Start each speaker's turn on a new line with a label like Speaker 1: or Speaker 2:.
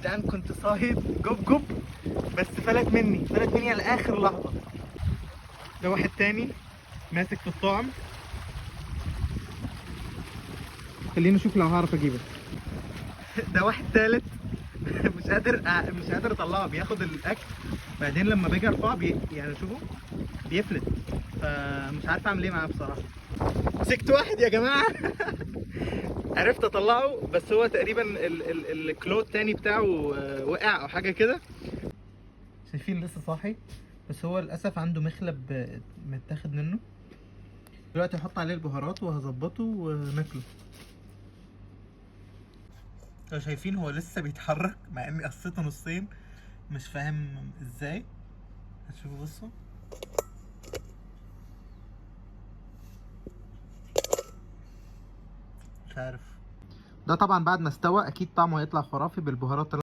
Speaker 1: جدعان كنت صايد جوب جوب بس فلت مني على اخر لحظه. ده واحد تاني ماسك في الطعم، خليني اشوف لو هعرف اجيبه. ده واحد تالت مش قادر اطلعه، بياخد الاكل بعدين لما باجي ارفعه يعني شوفوا بيفلت، فمش عارف اعمل ايه معاه بصراحه. مسكت واحد يا جماعه عرفت اطلعه، بس هو تقريبا الكلو التاني بتاعه وقع او حاجه كده. شايفين لسه صاحي، بس هو للاسف عنده مخلب متاخد منه. دلوقتي هحط عليه البهارات وهظبطه وناكله. انتوا شايفين هو لسه بيتحرك مع اني قصيته نصين، مش فاهم ازاي. هتشوفوا بصوا، مش عارف. ده طبعا بعد ما استوى اكيد طعمه هيطلع خرافي بالبهارات